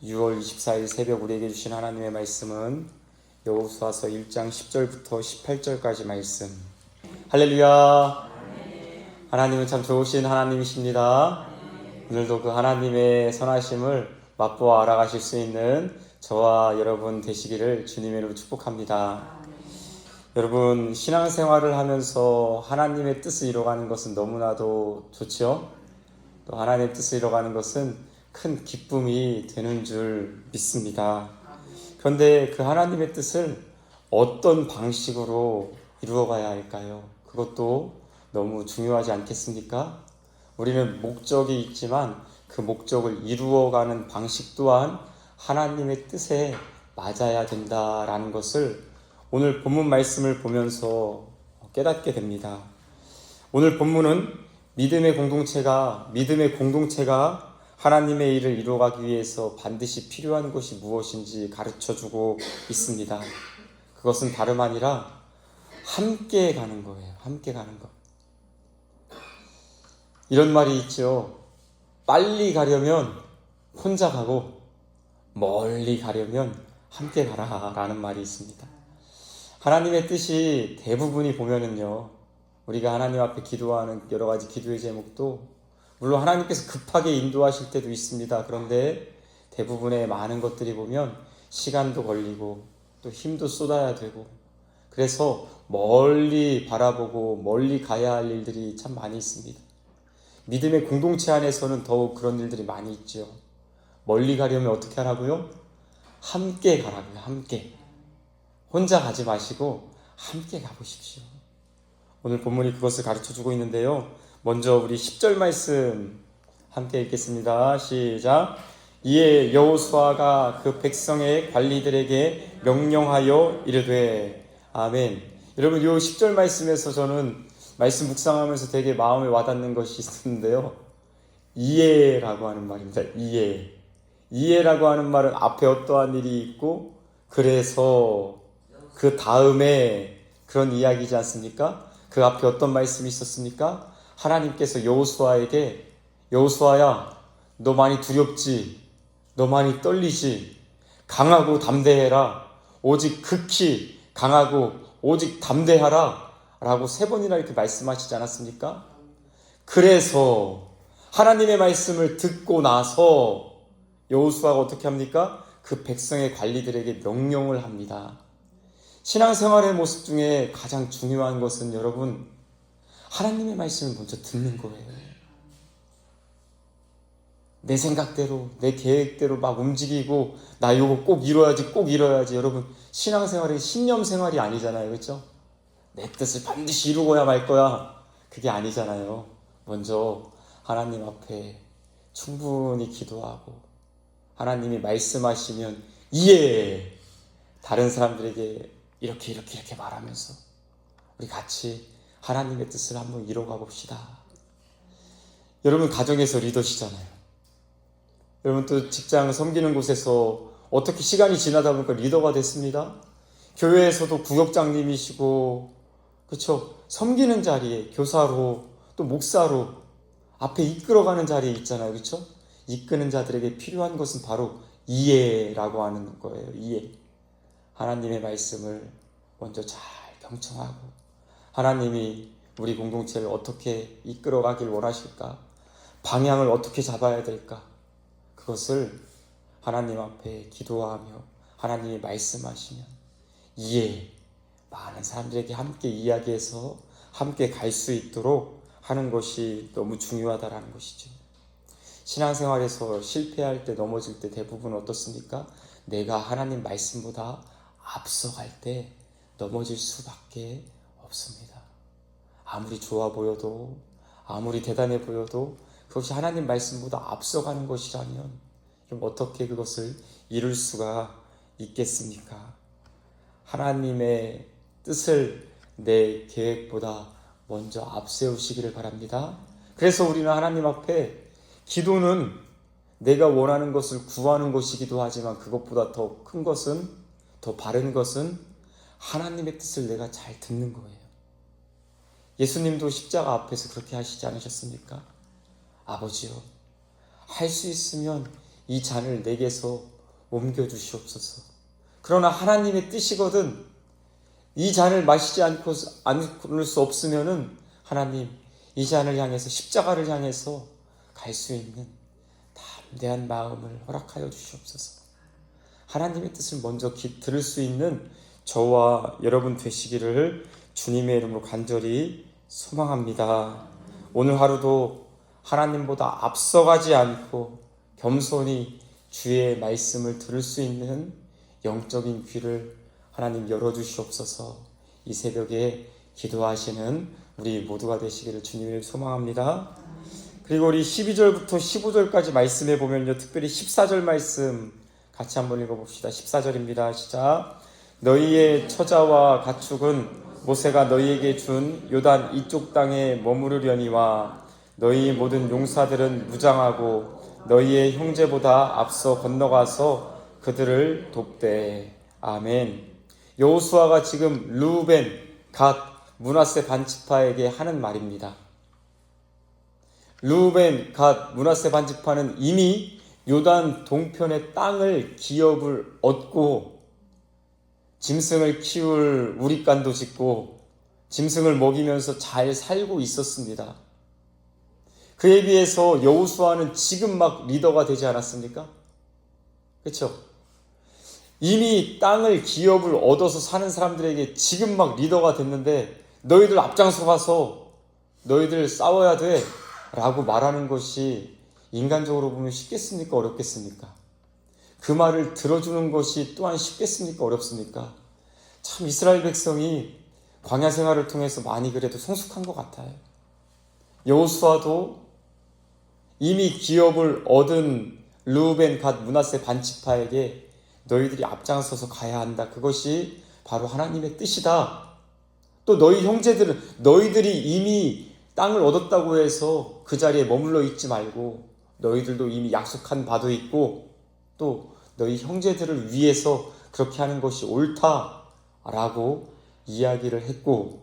6월 24일 새벽 우리에게 주신 하나님의 말씀은 여호수아서 1장 10절부터 18절까지 말씀. 할렐루야. 하나님은 참 좋으신 하나님이십니다. 오늘도 그 하나님의 선하심을 맛보아 알아가실 수 있는 저와 여러분 되시기를 주님의 이름으로 축복합니다. 여러분, 신앙생활을 하면서 하나님의 뜻을 이뤄가는 것은 너무나도 좋죠. 또 하나님의 뜻을 이뤄가는 것은 큰 기쁨이 되는 줄 믿습니다. 그런데 그 하나님의 뜻을 어떤 방식으로 이루어가야 할까요? 그것도 너무 중요하지 않겠습니까? 우리는 목적이 있지만 그 목적을 이루어가는 방식 또한 하나님의 뜻에 맞아야 된다라는 것을 오늘 본문 말씀을 보면서 깨닫게 됩니다. 오늘 본문은 믿음의 공동체가 하나님의 일을 이루어가기 위해서 반드시 필요한 것이 무엇인지 가르쳐주고 있습니다. 그것은 다름 아니라 함께 가는 거예요. 함께 가는 것. 이런 말이 있죠. 빨리 가려면 혼자 가고 멀리 가려면 함께 가라 라는 말이 있습니다. 하나님의 뜻이 대부분이 보면은요, 우리가 하나님 앞에 기도하는 여러 가지 기도의 제목도 물론 하나님께서 급하게 인도하실 때도 있습니다. 그런데 대부분의 많은 것들이 보면 시간도 걸리고 또 힘도 쏟아야 되고, 그래서 멀리 바라보고 멀리 가야 할 일들이 참 많이 있습니다. 믿음의 공동체 안에서는 더욱 그런 일들이 많이 있죠. 멀리 가려면 어떻게 하라고요? 함께 가라고요. 함께. 혼자 가지 마시고 함께 가보십시오. 오늘 본문이 그것을 가르쳐주고 있는데요. 먼저 우리 10절 말씀 함께 읽겠습니다. 시작. 이에 여호수아가 그 백성의 관리들에게 명령하여 이르되. 아멘. 여러분, 이 10절 말씀에서 저는 말씀 묵상하면서 되게 마음에 와닿는 것이 있었는데요. 이에라고 하는 말입니다. 이에라고 하는 말은 앞에 어떠한 일이 있고 그래서 그 다음에 그런 이야기지 않습니까? 그 앞에 어떤 말씀이 있었습니까? 하나님께서 여호수아에게, 여호수아야, 너 많이 두렵지? 너 많이 떨리지? 강하고 담대해라. 오직 극히 강하고 오직 담대하라 라고 3번이나 이렇게 말씀하시지 않았습니까? 그래서 하나님의 말씀을 듣고 나서 여호수아가 어떻게 합니까? 그 백성의 관리들에게 명령을 합니다. 신앙생활의 모습 중에 가장 중요한 것은 여러분, 하나님의 말씀을 먼저 듣는 거예요. 내 생각대로, 내 계획대로 막 움직이고 나 이거 꼭 이뤄야지. 여러분, 신앙생활이 신념생활이 아니잖아요. 그렇죠? 내 뜻을 반드시 이루고야 말 거야. 그게 아니잖아요. 먼저 하나님 앞에 충분히 기도하고 하나님이 말씀하시면 이해, 다른 사람들에게 이렇게 말하면서 우리 같이 하나님의 뜻을 한번 이뤄가 봅시다. 여러분, 가정에서 리더시잖아요. 여러분, 또 직장 섬기는 곳에서 어떻게 시간이 지나다 보니까 리더가 됐습니다. 교회에서도 구역장님이시고, 그렇죠? 섬기는 자리에 교사로 또 목사로 앞에 이끌어가는 자리에 있잖아요. 그렇죠? 이끄는 자들에게 필요한 것은 바로 이해라고 하는 거예요. 이해. 하나님의 말씀을 먼저 잘 경청하고 하나님이 우리 공동체를 어떻게 이끌어가길 원하실까? 방향을 어떻게 잡아야 될까? 그것을 하나님 앞에 기도하며 하나님이 말씀하시면 이해, 많은 사람들에게 함께 이야기해서 함께 갈 수 있도록 하는 것이 너무 중요하다라는 것이죠. 신앙생활에서 실패할 때, 넘어질 때 대부분 어떻습니까? 내가 하나님 말씀보다 앞서갈 때 넘어질 수밖에 없습니다. 아무리 좋아 보여도, 아무리 대단해 보여도 그것이 하나님 말씀보다 앞서가는 것이라면 그럼 어떻게 그것을 이룰 수가 있겠습니까? 하나님의 뜻을 내 계획보다 먼저 앞세우시기를 바랍니다. 그래서 우리는 하나님 앞에 기도는 내가 원하는 것을 구하는 것이기도 하지만 그것보다 더 큰 것은, 더 바른 것은 하나님의 뜻을 내가 잘 듣는 거예요. 예수님도 십자가 앞에서 그렇게 하시지 않으셨습니까? 아버지요, 할 수 있으면 이 잔을 내게서 옮겨주시옵소서. 그러나 하나님의 뜻이거든 이 잔을 마시지 않을 수 없으면은 하나님 이 잔을 향해서 십자가를 향해서 갈 수 있는 담대한 마음을 허락하여 주시옵소서. 하나님의 뜻을 먼저 들을 수 있는 저와 여러분 되시기를 주님의 이름으로 간절히 소망합니다. 오늘 하루도 하나님보다 앞서가지 않고 겸손히 주의 말씀을 들을 수 있는 영적인 귀를 하나님 열어주시옵소서. 이 새벽에 기도하시는 우리 모두가 되시기를 주님을 소망합니다. 그리고 우리 12절부터 15절까지 말씀해 보면요, 특별히 14절 말씀 같이 한번 읽어봅시다. 14절입니다. 시작. 너희의 처자와 가축은 모세가 너희에게 준 요단 이쪽 땅에 머무르려니와 너희 모든 용사들은 무장하고 너희의 형제보다 앞서 건너가서 그들을 돕되. 아멘. 여호수아가 지금 르우벤, 갓, 므낫세 반지파에게 하는 말입니다. 르우벤, 갓, 므낫세 반지파는 이미 요단 동편의 땅을 기업을 얻고 짐승을 키울 우리간도 짓고 짐승을 먹이면서 잘 살고 있었습니다. 그에 비해서 여호수아는 지금 막 리더가 되지 않았습니까? 그렇죠? 이미 땅을 기업을 얻어서 사는 사람들에게 지금 막 리더가 됐는데 너희들 앞장서 가서 너희들 싸워야 돼 라고 말하는 것이 인간적으로 보면 쉽겠습니까? 어렵겠습니까? 그 말을 들어주는 것이 또한 쉽겠습니까? 어렵습니까? 참 이스라엘 백성이 광야 생활을 통해서 많이 그래도 성숙한 것 같아요. 여호수아도 이미 기업을 얻은 르우벤, 갓, 므낫세 반지파에게 너희들이 앞장서서 가야 한다. 그것이 바로 하나님의 뜻이다. 또 너희 형제들은 너희들이 이미 땅을 얻었다고 해서 그 자리에 머물러 있지 말고 너희들도 이미 약속한 바도 있고 또 너희 형제들을 위해서 그렇게 하는 것이 옳다라고 이야기를 했고,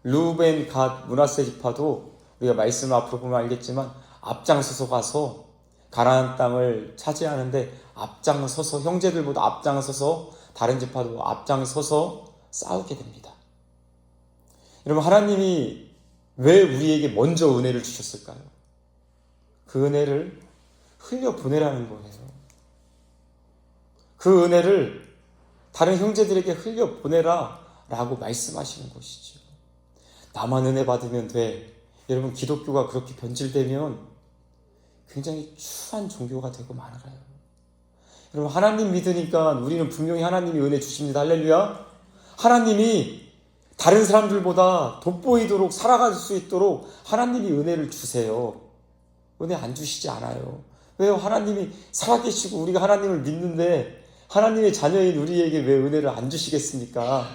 르우벤, 갓, 므낫세 지파도 우리가 말씀을 앞으로 보면 알겠지만 앞장서서 가서 가나안 땅을 차지하는데 앞장서서 형제들보다 앞장서서 다른 지파도 앞장서서 싸우게 됩니다. 여러분, 하나님이 왜 우리에게 먼저 은혜를 주셨을까요? 그 은혜를 흘려보내라는 거예요. 그 은혜를 다른 형제들에게 흘려보내라 라고 말씀하시는 것이죠. 나만 은혜 받으면 돼. 여러분, 기독교가 그렇게 변질되면 굉장히 추한 종교가 되고 말아요. 여러분, 하나님 믿으니까 우리는 분명히 하나님이 은혜 주십니다. 할렐루야. 하나님이 다른 사람들보다 돋보이도록 살아갈 수 있도록 하나님이 은혜를 주세요. 은혜 안 주시지 않아요. 왜요? 하나님이 살아계시고 우리가 하나님을 믿는데 하나님의 자녀인 우리에게 왜 은혜를 안 주시겠습니까?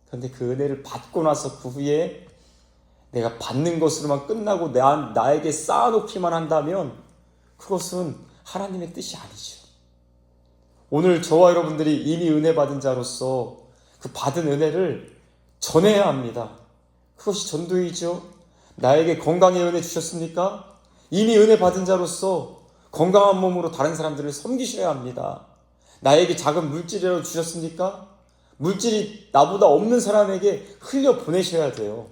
그런데 그 은혜를 받고 나서 그 후에 내가 받는 것으로만 끝나고 나에게 쌓아놓기만 한다면 그것은 하나님의 뜻이 아니죠. 오늘 저와 여러분들이 이미 은혜 받은 자로서 그 받은 은혜를 전해야 합니다. 그것이 전도이죠. 나에게 건강의 은혜 주셨습니까? 이미 은혜 받은 자로서 건강한 몸으로 다른 사람들을 섬기셔야 합니다. 나에게 작은 물질이라도 주셨습니까? 물질이 나보다 없는 사람에게 흘려보내셔야 돼요.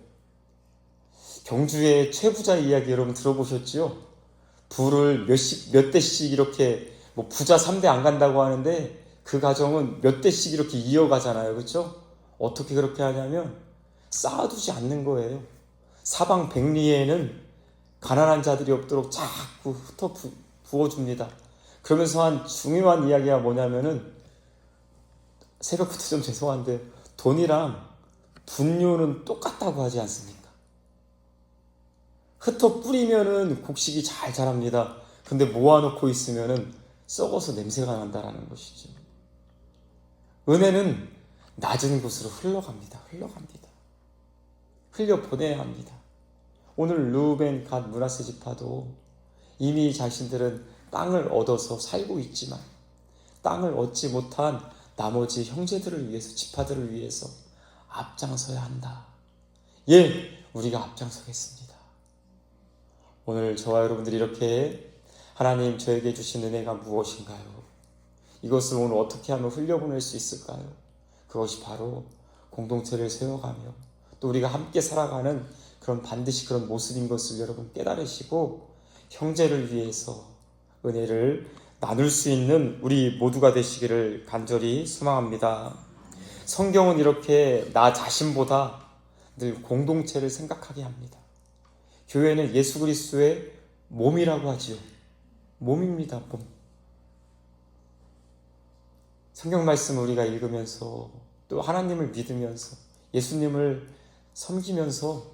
경주의 최부자 이야기 여러분 들어보셨죠? 부를 몇 대씩 이렇게 부자 3대 안 간다고 하는데 그 가정은 몇 대씩 이렇게 이어가잖아요. 그렇죠? 어떻게 그렇게 하냐면 쌓아두지 않는 거예요. 사방 백리에는 가난한 자들이 없도록 자꾸 흩어 부어줍니다. 그러면서 한 중요한 이야기가 뭐냐면은 새벽부터 좀 죄송한데 돈이랑 분뇨는 똑같다고 하지 않습니까? 흩어 뿌리면은 곡식이 잘 자랍니다. 근데 모아놓고 있으면은 썩어서 냄새가 난다라는 것이죠. 은혜는 낮은 곳으로 흘러갑니다. 흘려보내야 합니다. 오늘 르우벤, 갓, 므낫세 지파도 이미 자신들은 땅을 얻어서 살고 있지만 땅을 얻지 못한 나머지 형제들을 위해서, 지파들을 위해서 앞장서야 한다. 예, 우리가 앞장서겠습니다. 오늘 저와 여러분들이 이렇게 하나님, 저에게 주신 은혜가 무엇인가요? 이것을 오늘 어떻게 하면 흘려보낼 수 있을까요? 그것이 바로 공동체를 세워가며 또 우리가 함께 살아가는 그런 반드시 그런 모습인 것을 여러분 깨달으시고 형제를 위해서 은혜를 나눌 수 있는 우리 모두가 되시기를 간절히 소망합니다. 성경은 이렇게 나 자신보다 늘 공동체를 생각하게 합니다. 교회는 예수 그리스도의 몸이라고 하지요. 몸입니다. 몸. 성경 말씀을 우리가 읽으면서 또 하나님을 믿으면서 예수님을 섬기면서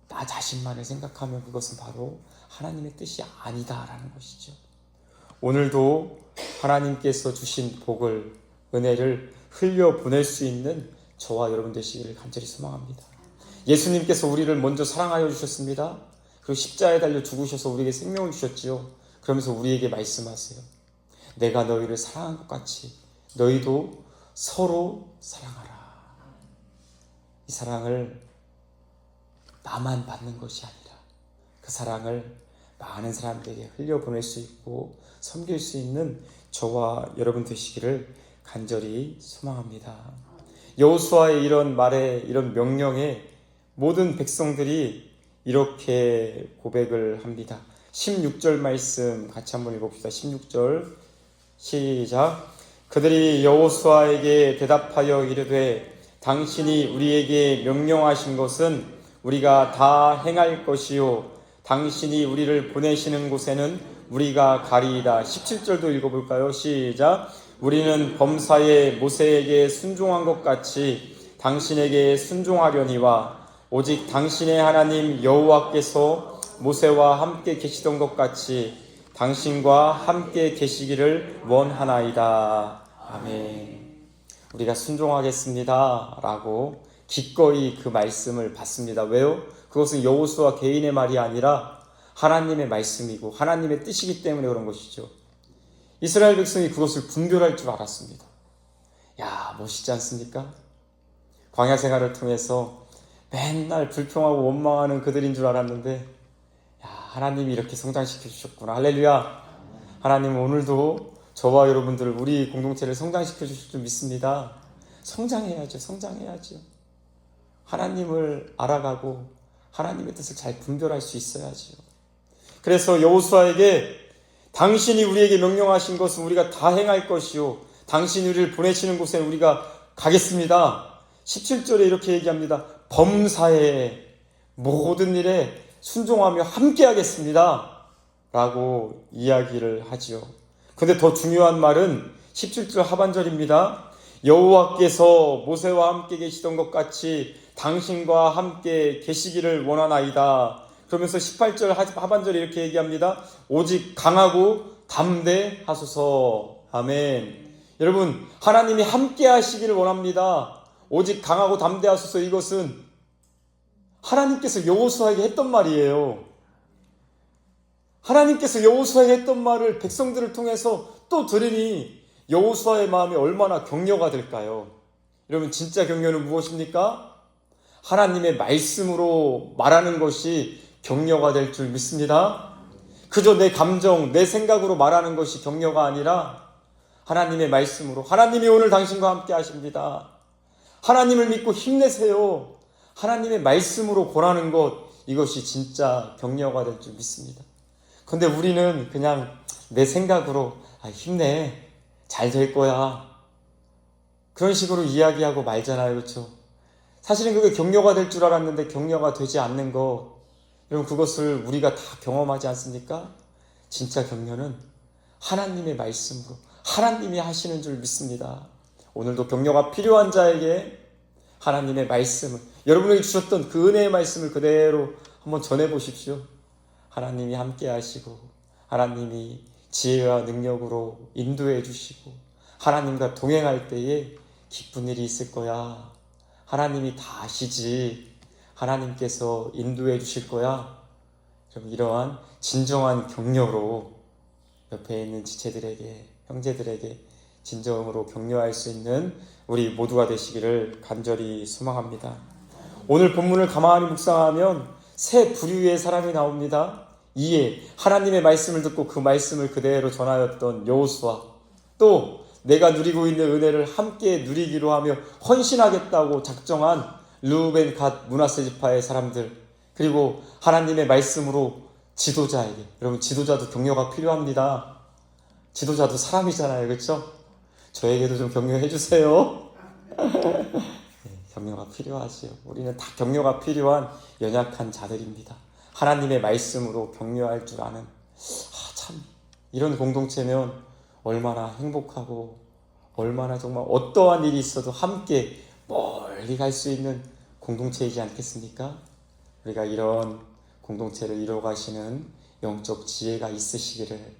나 자신만을 생각하면 그것은 바로 하나님의 뜻이 아니다라는 것이죠. 오늘도 하나님께서 주신 복을, 은혜를 흘려보낼 수 있는 저와 여러분 되시기를 간절히 소망합니다. 예수님께서 우리를 먼저 사랑하여 주셨습니다. 그리고 십자가에 달려 죽으셔서 우리에게 생명을 주셨지요. 그러면서 우리에게 말씀하세요. 내가 너희를 사랑한 것 같이 너희도 서로 사랑하라. 이 사랑을 나만 받는 것이 아니라 그 사랑을 많은 사람들에게 흘려보낼 수 있고 섬길 수 있는 저와 여러분 되시기를 간절히 소망합니다. 여호수아의 이런 말에, 이런 명령에 모든 백성들이 이렇게 고백을 합니다. 16절 말씀 같이 한번 읽어봅시다. 16절 시작. 그들이 여호수아에게 대답하여 이르되 당신이 우리에게 명령하신 것은 우리가 다 행할 것이요 당신이 우리를 보내시는 곳에는 우리가 가리이다. 17절도 읽어볼까요? 시작. 우리는 범사에 모세에게 순종한 것 같이 당신에게 순종하려니와 오직 당신의 하나님 여호와께서 모세와 함께 계시던 것 같이 당신과 함께 계시기를 원하나이다. 아멘. 우리가 순종하겠습니다 라고 기꺼이 그 말씀을 받습니다. 왜요? 그것은 여호수아 개인의 말이 아니라 하나님의 말씀이고 하나님의 뜻이기 때문에 그런 것이죠. 이스라엘 백성이 그것을 분별할 줄 알았습니다. 야, 멋있지 않습니까? 광야 생활을 통해서 맨날 불평하고 원망하는 그들인 줄 알았는데 야, 하나님이 이렇게 성장시켜 주셨구나. 할렐루야. 하나님은 오늘도 저와 여러분들을, 우리 공동체를 성장시켜 주실 줄 믿습니다. 성장해야죠. 성장해야죠. 하나님을 알아가고 하나님의 뜻을 잘 분별할 수 있어야죠. 그래서 여호수아에게 당신이 우리에게 명령하신 것은 우리가 다 행할 것이요 당신이 우리를 보내시는 곳에 우리가 가겠습니다. 17절에 이렇게 얘기합니다. 범사에 모든 일에 순종하며 함께 하겠습니다 라고 이야기를 하지요. 근데 더 중요한 말은 17절 하반절입니다. 여호와께서 모세와 함께 계시던 것 같이 당신과 함께 계시기를 원하나이다. 그러면서 18절 하반절에 이렇게 얘기합니다. 오직 강하고 담대하소서. 아멘. 여러분, 하나님이 함께 하시기를 원합니다. 오직 강하고 담대하소서. 이것은 하나님께서 여호수아에게 했던 말이에요. 하나님께서 여호수아에게 했던 말을 백성들을 통해서 또 들으니 여호수아의 마음이 얼마나 격려가 될까요? 여러분, 진짜 격려는 무엇입니까? 하나님의 말씀으로 말하는 것이 격려가 될 줄 믿습니다. 그저 내 감정, 내 생각으로 말하는 것이 격려가 아니라 하나님의 말씀으로, 하나님이 오늘 당신과 함께 하십니다. 하나님을 믿고 힘내세요. 하나님의 말씀으로 권하는 것, 이것이 진짜 격려가 될 줄 믿습니다. 근데 우리는 그냥 내 생각으로 힘내, 잘 될 거야, 그런 식으로 이야기하고 말잖아요. 그렇죠? 사실은 그게 격려가 될 줄 알았는데 격려가 되지 않는 거, 여러분, 그것을 우리가 다 경험하지 않습니까? 진짜 격려는 하나님의 말씀으로 하나님이 하시는 줄 믿습니다. 오늘도 격려가 필요한 자에게 하나님의 말씀을, 여러분에게 주셨던 그 은혜의 말씀을 그대로 한번 전해보십시오. 하나님이 함께 하시고 하나님이 지혜와 능력으로 인도해 주시고 하나님과 동행할 때에 기쁜 일이 있을 거야. 하나님이 다 아시지. 하나님께서 인도해 주실 거야. 좀 이러한 진정한 격려로 옆에 있는 지체들에게, 형제들에게 진정으로 격려할 수 있는 우리 모두가 되시기를 간절히 소망합니다. 오늘 본문을 가만히 묵상하면 세 부류의 사람이 나옵니다. 이해, 하나님의 말씀을 듣고 그 말씀을 그대로 전하였던 여호수아, 또 내가 누리고 있는 은혜를 함께 누리기로 하며 헌신하겠다고 작정한 르우벤, 갓, 므낫세 지파의 사람들, 그리고 하나님의 말씀으로 지도자에게, 여러분 지도자도 격려가 필요합니다. 지도자도 사람이잖아요, 그렇죠? 저에게도 좀 격려해 주세요. 격려가 필요하지요. 우리는 다 격려가 필요한 연약한 자들입니다. 하나님의 말씀으로 격려할 줄 아는, 참 이런 공동체면 얼마나 행복하고 얼마나 정말 어떠한 일이 있어도 함께 멀리 갈 수 있는 공동체이지 않겠습니까? 우리가 이런 공동체를 이루어 가시는 영적 지혜가 있으시기를,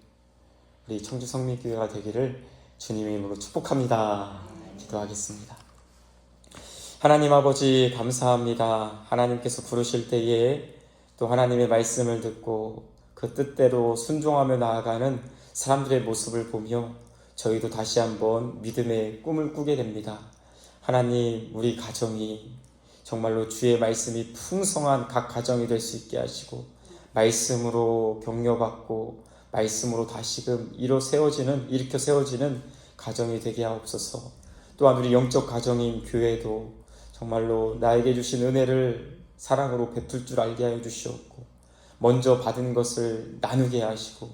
우리 청주성민교회가 되기를 주님의 이름으로 축복합니다. 기도하겠습니다. 하나님 아버지 감사합니다. 하나님께서 부르실 때에 또 하나님의 말씀을 듣고 그 뜻대로 순종하며 나아가는 사람들의 모습을 보며 저희도 다시 한번 믿음의 꿈을 꾸게 됩니다. 하나님, 우리 가정이 정말로 주의 말씀이 풍성한 각 가정이 될 수 있게 하시고, 말씀으로 격려받고 말씀으로 다시금 일으켜 세워지는 가정이 되게 하옵소서. 또한 우리 영적 가정인 교회도 정말로 나에게 주신 은혜를 사랑으로 베풀 줄 알게 하여 주시옵고, 먼저 받은 것을 나누게 하시고,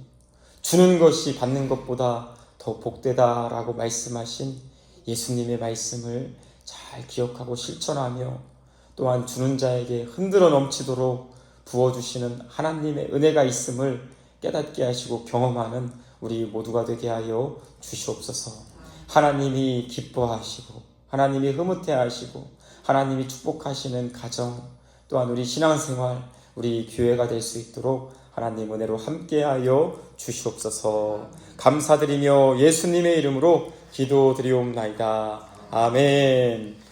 주는 것이 받는 것보다 더 복되다라고 말씀하신 예수님의 말씀을 잘 기억하고 실천하며, 또한 주는 자에게 흔들어 넘치도록 부어주시는 하나님의 은혜가 있음을 깨닫게 하시고 경험하는 우리 모두가 되게 하여 주시옵소서. 하나님이 기뻐하시고 하나님이 흐뭇해하시고 하나님이 축복하시는 가정, 또한 우리 신앙생활, 우리 교회가 될 수 있도록 하나님 은혜로 함께하여 주시옵소서. 감사드리며 예수님의 이름으로 기도드리옵나이다. 아멘.